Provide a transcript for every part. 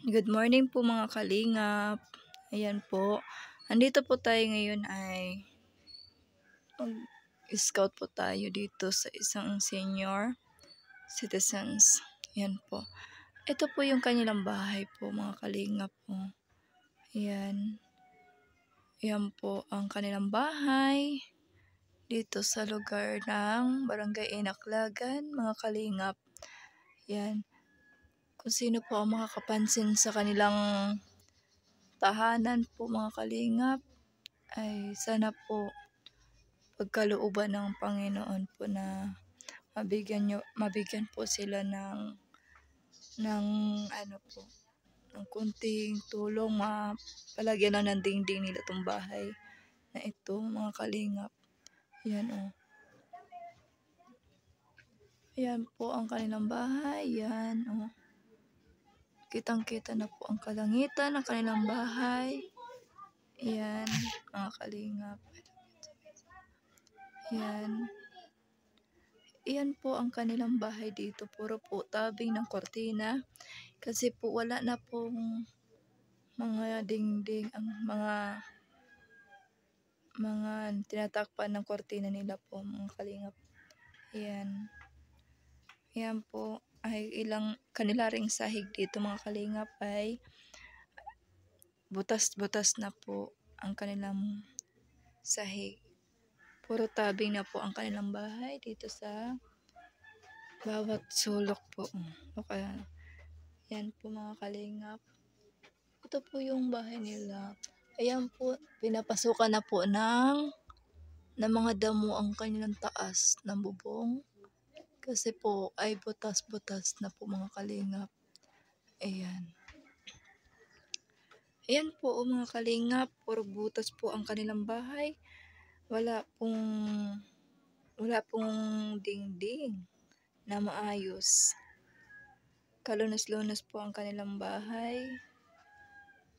Good morning po mga kalingap. Ayan po. Andito po tayo ngayon ay mag-scout po tayo dito sa isang senior citizens. Ayan po. Ito po yung kanilang bahay po mga kalingap po. Ayan. Ayan po ang kanilang bahay dito sa lugar ng Barangay Inaklagan mga kalingap. Ayan. Kung sino po ang makakapansin sa kanilang tahanan po mga kalingap, ay sana po pagkalooban ng Panginoon po na mabigyan po sila ng ano po, ng kunting tulong, mapalagyan lang ng dingding nila itong bahay na ito mga kalingap. Yan o. Ayan po ang kanilang bahay. Yan o. Kitang-kita na po ang kalangitan ng kanilang bahay. Ayan, mga kalingap. Ayan. Ayan po ang kanilang bahay dito. Puro po tabing ng kortina. Kasi po wala na pong mga dingding, ang mga tinatakpan ng kortina nila po mga kalingap. Ayan. Ayan po ay ilang kanila ring sahig dito mga kalingap ay butas-butas na po ang kanilang sahig. Puro tabing na po ang kanilang bahay dito sa bawat sulok po. Okay. Yan po mga kalingap. Ito po yung bahay nila. Ayan po, pinapasukan na po ng mga damo ang kanilang taas ng bubong. Kasi po ay butas-butas na po mga kalingap. Ayan. Ayan po mga kalingap, puro butas po ang kanilang bahay. Wala pong dingding na maayos. Kalunas-lunas po ang kanilang bahay.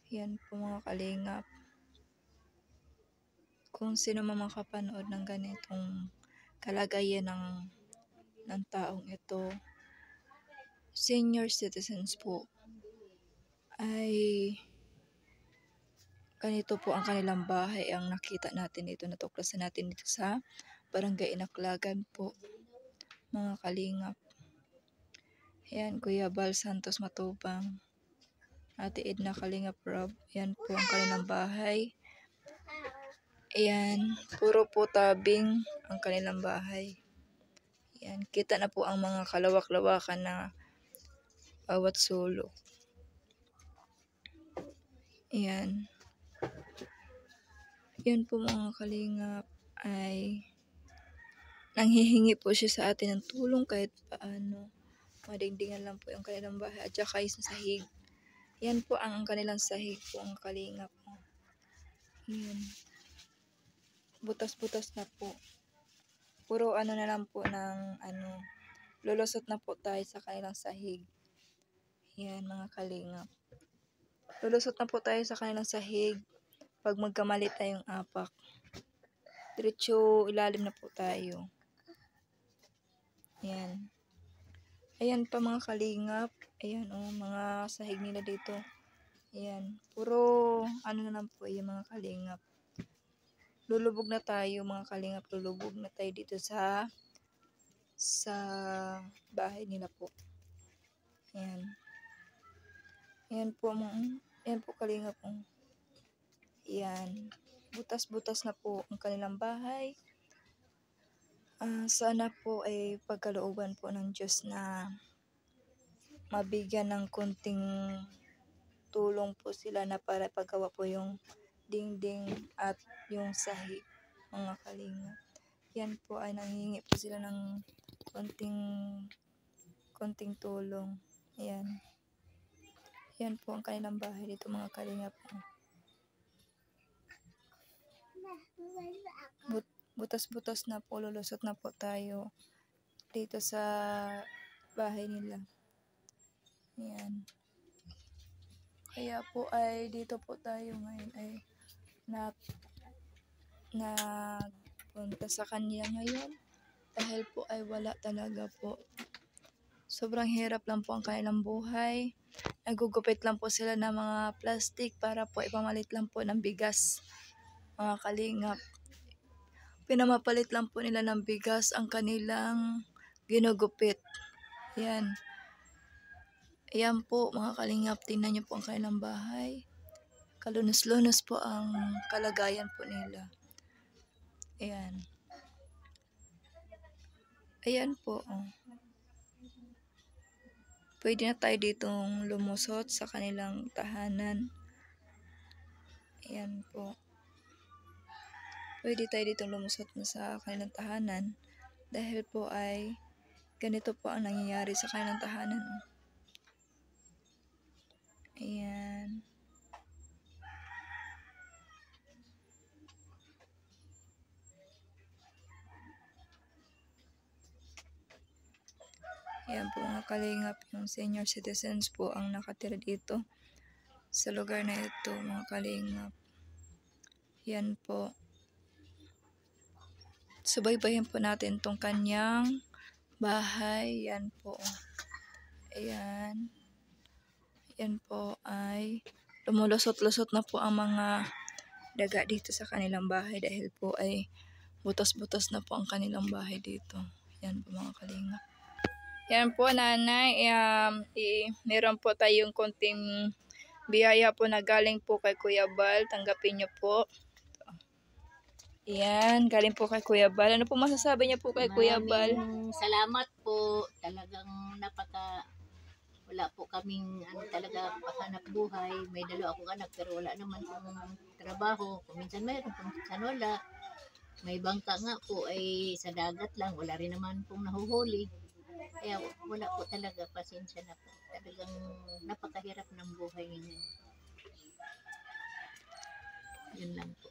Yan po mga kalingap. Kung sino man makapanood ng ganitong kalagayan ng taong ito, senior citizens po, ay ganito po ang kanilang bahay ang nakita natin dito, natuklasan natin dito sa Barangay Inaklagan po mga kalingap. Ayan, Kuya Bal Santos Matubang, Ate Edna Kalingap Rob. Ayan po ang kanilang bahay. Ayan, puro po tabing ang kanilang bahay. Ayan, kita na po ang mga kalawak-lawakan na bawat sulok. Ayan. Ayan po mga kalingap ay nanghihingi po siya sa atin ng tulong kahit paano. Madingdingan lang po yung kanilang bahay at saka yung sahig. Yan po ang kanilang sahig po ang kalingap. Ayan. Butas-butas na po. Puro ano na lang po ng lulusot na po tayo sa kanilang sahig. Ayan mga kalingap. Lulusot na po tayo sa kanilang sahig pag magkamali tayong apak. Diretso ilalim na po tayo. Ayan. Ayan pa mga kalingap. Ayan mga sahig nila dito. Ayan. Puro ano na lang po yung mga kalingap. Lulubog na tayo mga kalingap. Lulubog na tayo dito sa bahay nila po. Ayan. Ayan po kalingap. Ayan. Butas-butas na po ang kanilang bahay. Sana po ay pagkalooban po ng Diyos na mabigyan ng kunting tulong po sila na para paggawa po yung dingding at yung sahig mga kalingap. Yan po ay nanghihingi po sila ng konting tulong. Ayan. Yan po ang kanilang bahay dito mga kalingap. Butas-butas na po, lulusot na po tayo dito sa bahay nila. Ayan. Kaya po ay dito po tayo ngayon ay nagpunta sa kanya ngayon dahil po ay wala talaga po. Sobrang hirap lang po ang kanilang buhay. Nagugupit lang po sila ng mga plastic para po ipamalit lang po ng bigas, mga kalingap. Pinamapalit lang po nila ng bigas ang kanilang ginugupit. Yan. Ayan po mga kalingap, tingnan niyo po ang kanilang bahay. Kalunos-lunos po ang kalagayan po nila. Ayan. Ayan po. Oh. Pwede na tayo ditong lumusot sa kanilang tahanan. Ayan po. Pwede tayo ditong lumusot na sa kanilang tahanan. Dahil po ay ganito po ang nangyayari sa kanilang tahanan. Oh. Ayan. Ayan po mga kalingap, yung senior citizens po ang nakatira dito sa lugar na ito mga kalingap. Yan po. Subaybayan po natin tong kanyang bahay. Yan po. Ayan. Yan po ay lumulusot-lusot na po ang mga daga dito sa kanilang bahay dahil po ay butas-butas na po ang kanilang bahay dito. Yan po mga kalingap. Yan po nanay, meron po tayong konting biyaya po na galing po kay Kuya Bal. Tanggapin niyo po. Yan, galing po kay Kuya Bal. Ano po masasabi niyo po kay Kuya Bal? Salamat po. Talagang wala po kaming talaga pahanap buhay. May dalawa akong anak pero wala naman pong trabaho. Kung minsan mayroon, kung minsan wala. May bangka nga po ay sa dagat lang. Wala rin naman pong nahuhuli. Kaya wala po talaga, pasensya na po. Talagang napakahirap ng buhay ngayon. Yun lang po.